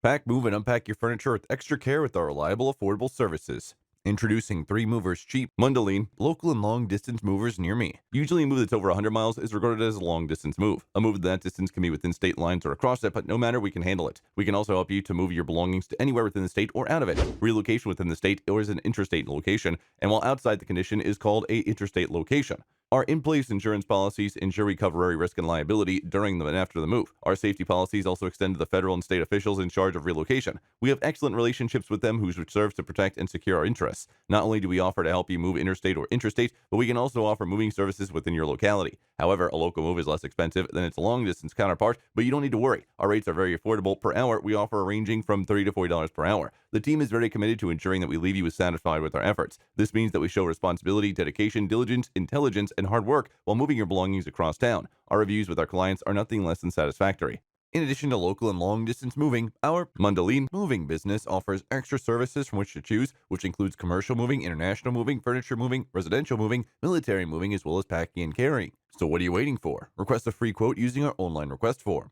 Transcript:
Pack, move, and unpack your furniture with extra care with our reliable, affordable services. Introducing 3 Movers Cheap, Mundelein, local and long distance movers near me. Usually a move that's over 100 miles is regarded as a long distance move. A move of that distance can be within state lines or across it, but no matter, we can handle it. We can also help you to move your belongings to anywhere within the state or out of it. Relocation within the state or is an interstate location, and while outside the condition is called a interstate location. Our in-place insurance policies ensure we cover every risk and liability during and after the move. Our safety policies also extend to the federal and state officials in charge of relocation. We have excellent relationships with them which serves to protect and secure our interests. Not only do we offer to help you move interstate or intrastate, but we can also offer moving services within your locality. However, a local move is less expensive than its long-distance counterpart, but you don't need to worry. Our rates are very affordable. Per hour, we offer ranging from $30 to $40 per hour. The team is very committed to ensuring that we leave you satisfied with our efforts. This means that we show responsibility, dedication, diligence, intelligence, and hard work while moving your belongings across town. Our reviews with our clients are nothing less than satisfactory. In addition to local and long distance moving, our Mundelein moving business offers extra services from which to choose, which includes commercial moving, international moving, furniture moving, residential moving, military moving, as well as packing and carrying. So what are you waiting for? Request a free quote using our online request form.